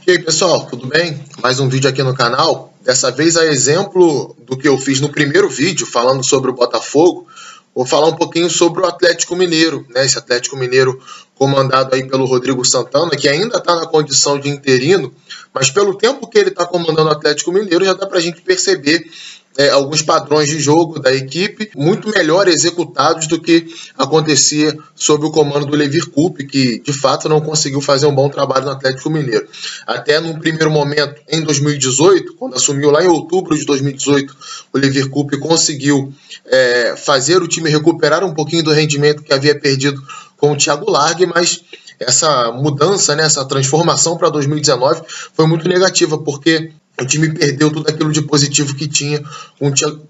E aí pessoal, tudo bem? Mais um vídeo aqui no canal. Dessa vez, a exemplo do que eu fiz no primeiro vídeo, falando sobre o Botafogo, vou falar um pouquinho sobre o Atlético Mineiro, né? Esse Atlético Mineiro comandado aí pelo Rodrigo Santana, que ainda está na condição de interino, mas pelo tempo que ele está comandando o Atlético Mineiro, já dá para a gente perceber alguns padrões de jogo da equipe muito melhor executados do que acontecia sob o comando do Levir Coupe, que de fato não conseguiu fazer um bom trabalho no Atlético Mineiro. Até num primeiro momento, em 2018, quando assumiu lá em outubro de 2018, o Levir Coupe conseguiu fazer o time recuperar um pouquinho do rendimento que havia perdido com o Thiago Largue, mas essa mudança, né, essa transformação para 2019 foi muito negativa, porque o time perdeu tudo aquilo de positivo que tinha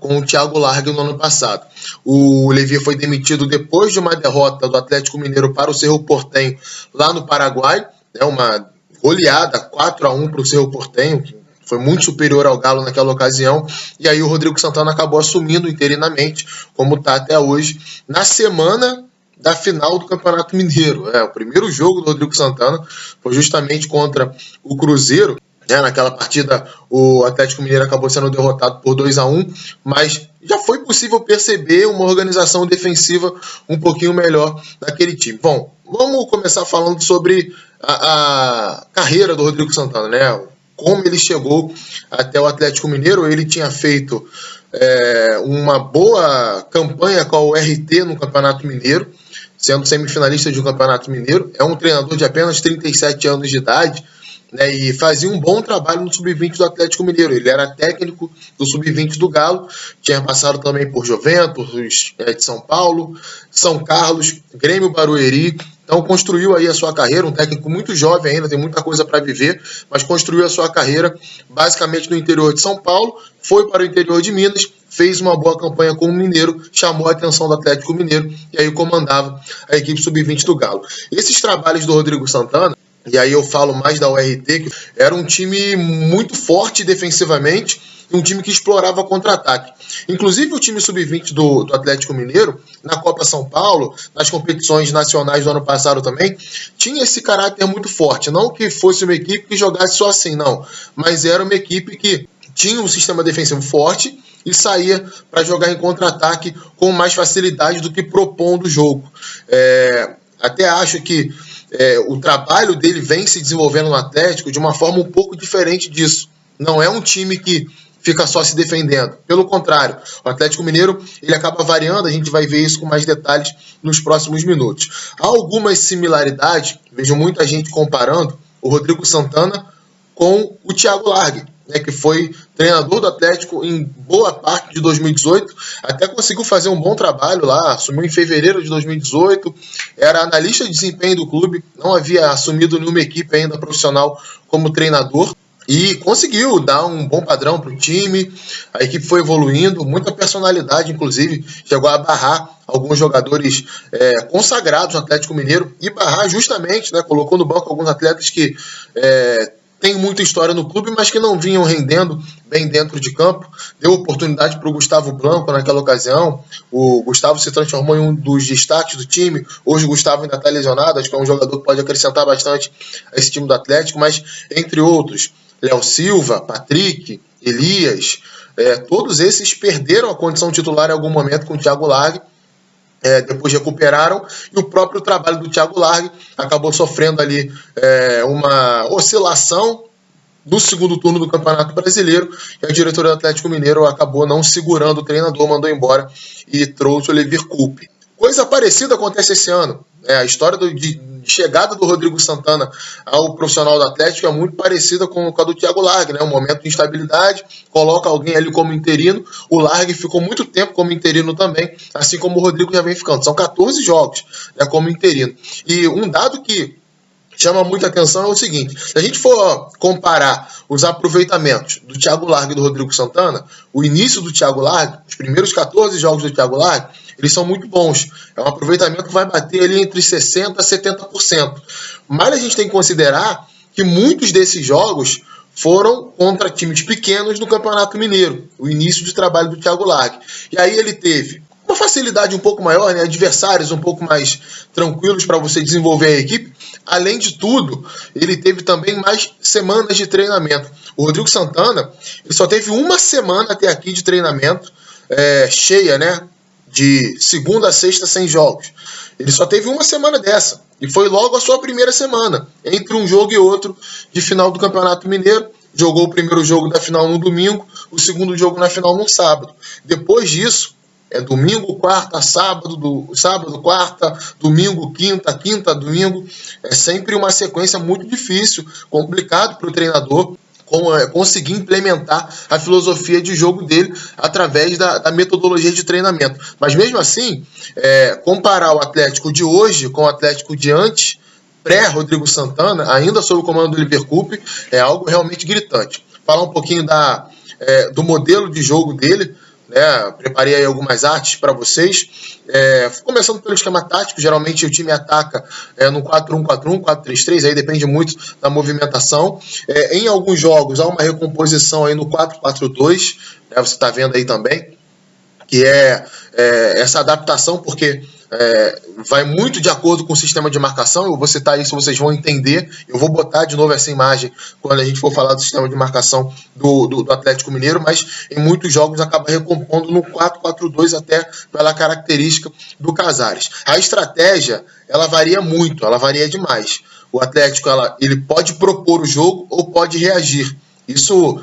com o Thiago Largue no ano passado. O Levir foi demitido depois de uma derrota do Atlético Mineiro para o Cerro Porteño lá no Paraguai, uma goleada 4-1 para o Cerro Porteño, que foi muito superior ao Galo naquela ocasião, e aí o Rodrigo Santana acabou assumindo interinamente, como está até hoje, na semana da final do Campeonato Mineiro. O primeiro jogo do Rodrigo Santana foi justamente contra o Cruzeiro. Naquela partida o Atlético Mineiro acabou sendo derrotado por 2-1, mas já foi possível perceber uma organização defensiva um pouquinho melhor daquele time. Bom, vamos começar falando sobre a carreira do Rodrigo Santana, né? Como ele chegou até o Atlético Mineiro. Ele tinha feito uma boa campanha com o RT no Campeonato Mineiro, sendo semifinalista de um Campeonato Mineiro. É um treinador de apenas 37 anos de idade, e fazia um bom trabalho no Sub-20 do Atlético Mineiro. Ele era técnico do Sub-20 do Galo, tinha passado também por Juventus de São Paulo, São Carlos, Grêmio Barueri. Então construiu aí a sua carreira, um técnico muito jovem ainda, tem muita coisa para viver, mas construiu a sua carreira basicamente no interior de São Paulo, foi para o interior de Minas, fez uma boa campanha com o Mineiro, chamou a atenção do Atlético Mineiro e aí comandava a equipe Sub-20 do Galo. Esses trabalhos do Rodrigo Santana, e aí eu falo mais da URT, que era um time muito forte defensivamente, um time que explorava contra-ataque. Inclusive o time sub-20 do Atlético Mineiro, na Copa São Paulo, nas competições nacionais do ano passado também, tinha esse caráter muito forte. Não que fosse uma equipe que jogasse só assim, não. Mas era uma equipe que tinha um sistema defensivo forte e saía para jogar em contra-ataque com mais facilidade do que propondo o jogo. Até acho que o trabalho dele vem se desenvolvendo no Atlético de uma forma um pouco diferente disso. Não é um time que fica só se defendendo. Pelo contrário, o Atlético Mineiro ele acaba variando, a gente vai ver isso com mais detalhes nos próximos minutos. Há algumas similaridades, vejo muita gente comparando o Rodrigo Santana com o Thiago Largue, que foi treinador do Atlético em boa parte de 2018, até conseguiu fazer um bom trabalho lá, assumiu em fevereiro de 2018, era analista de desempenho do clube, não havia assumido nenhuma equipe ainda profissional como treinador, e conseguiu dar um bom padrão para o time. A equipe foi evoluindo, muita personalidade, inclusive, chegou a barrar alguns jogadores consagrados no Atlético Mineiro, e barrar justamente, colocou no banco alguns atletas que tem muita história no clube, mas que não vinham rendendo bem dentro de campo. Deu oportunidade para o Gustavo Blanco naquela ocasião. O Gustavo se transformou em um dos destaques do time. Hoje o Gustavo ainda está lesionado, acho que é um jogador que pode acrescentar bastante a esse time do Atlético, mas entre outros, Léo Silva, Patrick, Elias, todos esses perderam a condição titular em algum momento com o Thiago Largue. Depois recuperaram, e o próprio trabalho do Thiago Largue acabou sofrendo ali uma oscilação do segundo turno do Campeonato Brasileiro, e a diretoria do Atlético Mineiro acabou não segurando o treinador, mandou embora e trouxe o Levir Coupe. Coisa parecida acontece esse ano. A história de chegada do Rodrigo Santana ao profissional do Atlético é muito parecida com a do Thiago Largue, um momento de instabilidade, coloca alguém ali como interino. O Largue ficou muito tempo como interino também, assim como o Rodrigo já vem ficando. São 14 jogos como interino. E um dado que chama muita atenção é o seguinte: se a gente for comparar os aproveitamentos do Thiago Largue e do Rodrigo Santana, o início do Thiago Largue, os primeiros 14 jogos do Thiago Largue, eles são muito bons. É um aproveitamento que vai bater ali entre 60% a 70%. Mas a gente tem que considerar que muitos desses jogos foram contra times pequenos no Campeonato Mineiro, o início de trabalho do Thiago Largue. E aí ele teve uma facilidade um pouco maior, adversários um pouco mais tranquilos para você desenvolver a equipe, Além de tudo, ele teve também mais semanas de treinamento. O Rodrigo Santana, ele só teve uma semana até aqui de treinamento cheia, né? De segunda a sexta sem jogos. Ele só teve uma semana dessa. E foi logo a sua primeira semana, entre um jogo e outro, de final do Campeonato Mineiro. Jogou o primeiro jogo da final no domingo, o segundo jogo na final no sábado. Depois disso, domingo, quarta, sábado, quarta, domingo, quinta, domingo. É sempre uma sequência muito difícil, complicado para o treinador conseguir implementar a filosofia de jogo dele através da metodologia de treinamento. Mas mesmo assim, comparar o Atlético de hoje com o Atlético de antes, pré-Rodrigo Santana, ainda sob o comando do Liverpool, é algo realmente gritante. Falar um pouquinho do modelo de jogo dele, né? Preparei aí algumas artes para vocês. Começando pelo esquema tático, geralmente o time ataca no 4-1-4-1, 4-3-3, aí depende muito da movimentação. Em alguns jogos há uma recomposição aí no 4-4-2, você está vendo aí também, que essa adaptação, porque vai muito de acordo com o sistema de marcação. Eu vou citar isso, vocês vão entender. Eu vou botar de novo essa imagem quando a gente for falar do sistema de marcação do Atlético Mineiro, mas em muitos jogos acaba recompondo no 4-4-2 até pela característica do Casares. A estratégia, ela varia muito, ela varia demais. O Atlético ele pode propor o jogo ou pode reagir. Isso,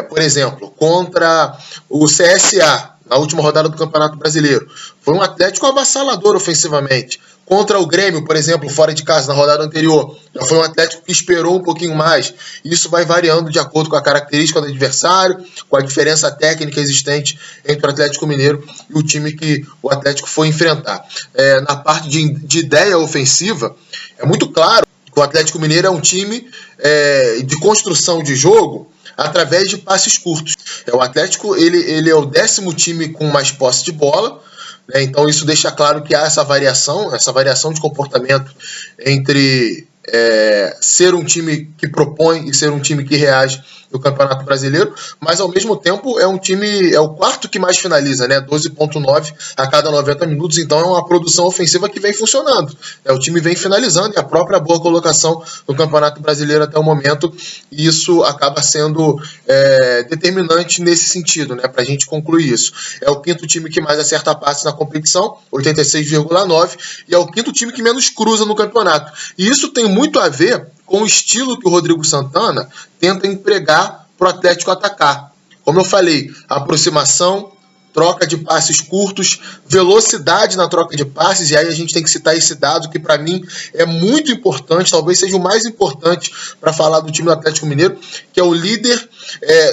por exemplo, contra o CSA, na última rodada do Campeonato Brasileiro. Foi um Atlético avassalador ofensivamente. Contra o Grêmio, por exemplo, fora de casa, na rodada anterior, já foi um Atlético que esperou um pouquinho mais. Isso vai variando de acordo com a característica do adversário, com a diferença técnica existente entre o Atlético Mineiro e o time que o Atlético foi enfrentar. Na parte de ideia ofensiva, é muito claro que o Atlético Mineiro é um time de construção de jogo através de passes curtos. O Atlético ele é o 10º time com mais posse de bola, né? Então isso deixa claro que há essa variação de comportamento entre ser um time que propõe e ser um time que reage no Campeonato Brasileiro, mas ao mesmo tempo é o 4º que mais finaliza, né? 12,9 a cada 90 minutos, então é uma produção ofensiva que vem funcionando. O time vem finalizando e a própria boa colocação no Campeonato Brasileiro até o momento, e isso acaba sendo determinante nesse sentido, né? Para a gente concluir isso. É o 5º time que mais acerta passes na competição, 86,9, e é o 5º time que menos cruza no campeonato. E isso tem muito a ver com o estilo que o Rodrigo Santana tenta empregar para o Atlético atacar. Como eu falei, aproximação, troca de passes curtos, velocidade na troca de passes, e aí a gente tem que citar esse dado que para mim é muito importante, talvez seja o mais importante para falar do time do Atlético Mineiro, que é o líder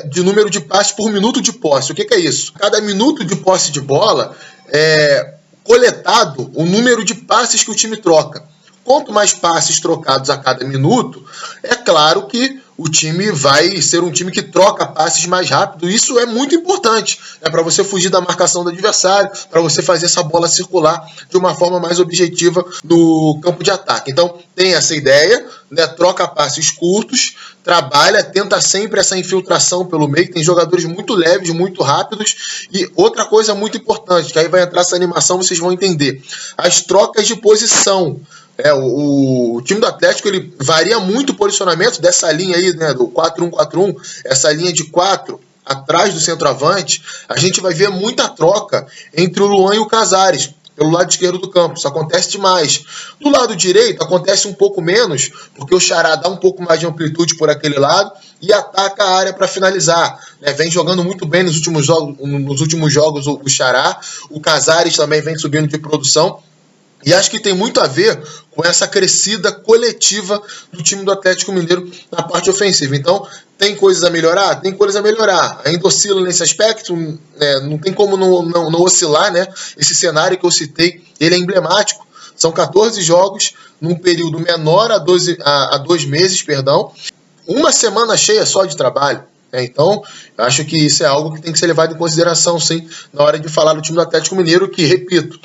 de número de passes por minuto de posse. O que é isso? Cada minuto de posse de bola é coletado o número de passes que o time troca. Quanto mais passes trocados a cada minuto, é claro que o time vai ser um time que troca passes mais rápido. Isso é muito importante, para você fugir da marcação do adversário, para você fazer essa bola circular de uma forma mais objetiva no campo de ataque. Então tem essa ideia, né? Troca passes curtos, trabalha, tenta sempre essa infiltração pelo meio. Tem jogadores muito leves, muito rápidos. E outra coisa muito importante, que aí vai entrar essa animação, vocês vão entender: as trocas de posição. O time do Atlético ele varia muito o posicionamento dessa linha aí, né, do 4-1-4-1, essa linha de 4 atrás do centroavante. A gente vai ver muita troca entre o Luan e o Casares pelo lado esquerdo do campo. Isso acontece demais. Do lado direito acontece um pouco menos, porque o Xará dá um pouco mais de amplitude por aquele lado e ataca a área para finalizar, né? Vem jogando muito bem nos últimos jogos o Xará. O Casares também vem subindo de produção. E acho que tem muito a ver com essa crescida coletiva do time do Atlético Mineiro na parte ofensiva. Então, tem coisas a melhorar? Tem coisas a melhorar. Ainda oscila nesse aspecto, não tem como não oscilar, né? Esse cenário que eu citei, ele é emblemático. São 14 jogos num período menor a 2 meses, perdão. Uma semana cheia só de trabalho. Então, acho que isso é algo que tem que ser levado em consideração, sim, na hora de falar do time do Atlético Mineiro, que, repito,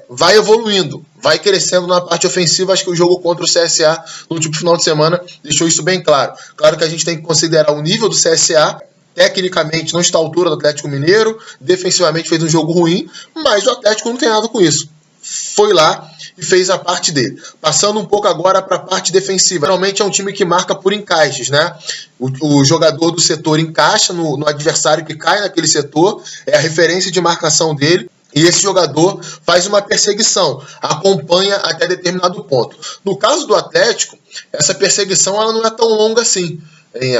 vai evoluindo, vai crescendo na parte ofensiva. Acho que o jogo contra o CSA no último final de semana deixou isso bem claro. Claro que a gente tem que considerar o nível do CSA. Tecnicamente não está à altura do Atlético Mineiro, defensivamente fez um jogo ruim, mas o Atlético não tem nada com isso. Foi lá que fez a parte dele. Passando um pouco agora para a parte defensiva. Geralmente é um time que marca por encaixes, né? O jogador do setor encaixa no adversário que cai naquele setor, é a referência de marcação dele. E esse jogador faz uma perseguição, acompanha até determinado ponto. No caso do Atlético, essa perseguição ela não é tão longa assim.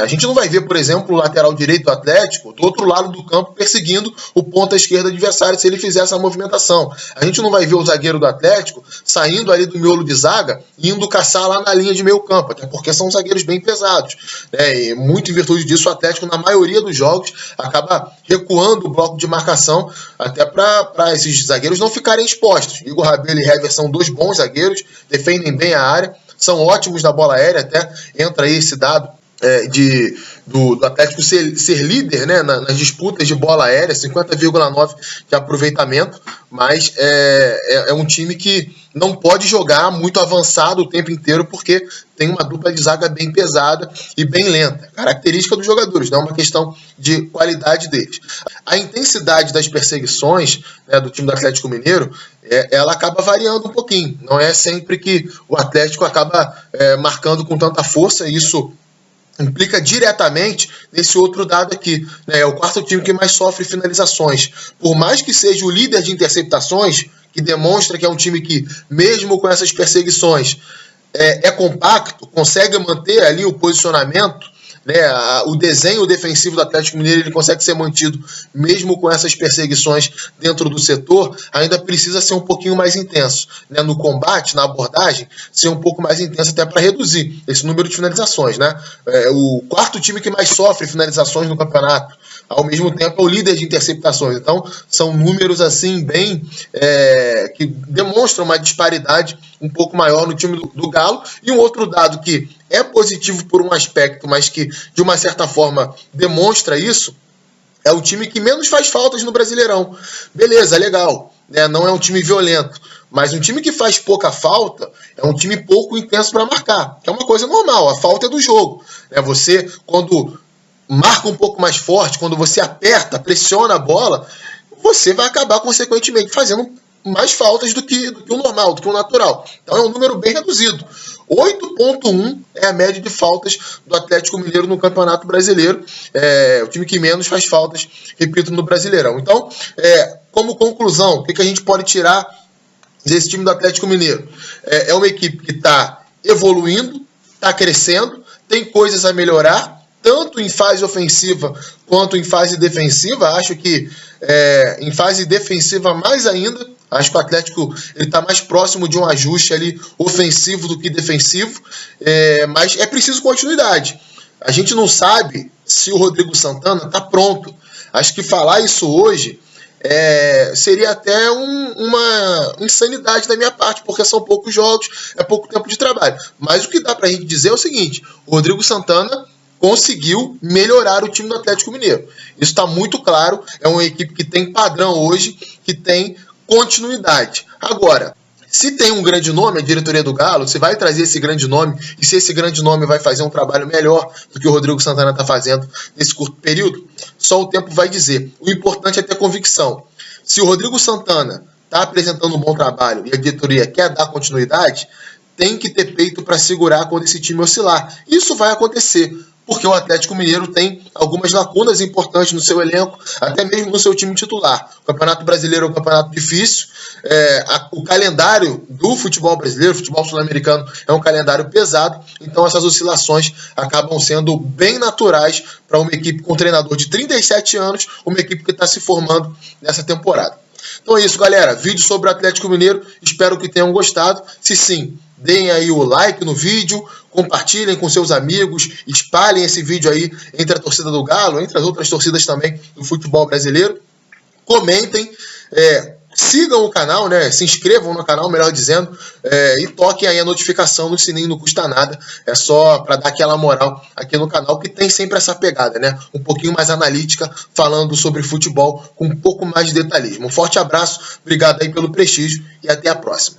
A gente não vai ver, por exemplo, o lateral direito do Atlético do outro lado do campo perseguindo o ponta esquerda adversário se ele fizer essa movimentação. A gente não vai ver o zagueiro do Atlético saindo ali do miolo de zaga e indo caçar lá na linha de meio campo, até porque são zagueiros bem pesados. E muito em virtude disso, o Atlético, na maioria dos jogos, acaba recuando o bloco de marcação até para esses zagueiros não ficarem expostos. Igor Rabelo e Hever são dois bons zagueiros, defendem bem a área, são ótimos na bola aérea, até entra aí esse dado do Atlético ser líder, né, nas disputas de bola aérea, 50,9% de aproveitamento, mas é um time que não pode jogar muito avançado o tempo inteiro porque tem uma dupla de zaga bem pesada e bem lenta. Característica dos jogadores, não é uma questão de qualidade deles. A intensidade das perseguições, né, do time do Atlético Mineiro, ela acaba variando um pouquinho. Não é sempre que o Atlético acaba marcando com tanta força, e isso implica diretamente nesse outro dado aqui, né? É o quarto time que mais sofre finalizações. Por mais que seja o líder de interceptações, que demonstra que é um time que, mesmo com essas perseguições, é compacto, consegue manter ali o posicionamento, né? O desenho defensivo do Atlético Mineiro ele consegue ser mantido mesmo com essas perseguições dentro do setor, ainda precisa ser um pouquinho mais intenso, né? No combate, na abordagem, ser um pouco mais intenso até para reduzir esse número de finalizações, né? O quarto time que mais sofre finalizações no campeonato, ao mesmo tempo é o líder de interceptações. Então são números assim bem que demonstram uma disparidade um pouco maior no time do Galo. E um outro dado que é positivo por um aspecto, mas que de uma certa forma demonstra isso, é o time que menos faz faltas no Brasileirão. Beleza, legal, né? Não é um time violento, mas um time que faz pouca falta é um time pouco intenso para marcar, que é uma coisa normal, a falta é do jogo. Você, quando marca um pouco mais forte, quando você aperta, pressiona a bola, você vai acabar consequentemente fazendo mais faltas do que o normal, do que o natural. Então é um número bem reduzido. 8,1 é a média de faltas do Atlético Mineiro no Campeonato Brasileiro. É o time que menos faz faltas, repito, no Brasileirão. Então, como conclusão, o que a gente pode tirar desse time do Atlético Mineiro? É uma equipe que está evoluindo, está crescendo, tem coisas a melhorar, tanto em fase ofensiva quanto em fase defensiva. Acho que em fase defensiva mais ainda. Acho que o Atlético está mais próximo de um ajuste ali ofensivo do que defensivo, mas é preciso continuidade. A gente não sabe se o Rodrigo Santana está pronto. Acho que falar isso hoje seria até uma insanidade da minha parte, porque são poucos jogos, é pouco tempo de trabalho. Mas o que dá para a gente dizer é o seguinte: o Rodrigo Santana conseguiu melhorar o time do Atlético Mineiro. Isso está muito claro, é uma equipe que tem padrão hoje, que tem continuidade. Agora, se tem um grande nome, a diretoria do Galo, você vai trazer esse grande nome, e se esse grande nome vai fazer um trabalho melhor do que o Rodrigo Santana está fazendo nesse curto período, só o tempo vai dizer. O importante é ter convicção. Se o Rodrigo Santana está apresentando um bom trabalho e a diretoria quer dar continuidade, tem que ter peito para segurar quando esse time oscilar. Isso vai acontecer, porque o Atlético Mineiro tem algumas lacunas importantes no seu elenco, até mesmo no seu time titular. O Campeonato Brasileiro é um campeonato difícil, o calendário do futebol brasileiro, futebol sul-americano, é um calendário pesado, então essas oscilações acabam sendo bem naturais para uma equipe com um treinador de 37 anos, uma equipe que está se formando nessa temporada. Então é isso, galera. Vídeo sobre o Atlético Mineiro. Espero que tenham gostado. Se sim, deem aí o like no vídeo, compartilhem com seus amigos, espalhem esse vídeo aí entre a torcida do Galo, entre as outras torcidas também do futebol brasileiro. Comentem, sigam o canal, né? Se inscrevam no canal, melhor dizendo, e toquem aí a notificação no sininho, não custa nada. É só para dar aquela moral aqui no canal, que tem sempre essa pegada, né? Um pouquinho mais analítica, falando sobre futebol com um pouco mais de detalhismo. Um forte abraço, obrigado aí pelo prestígio e até a próxima.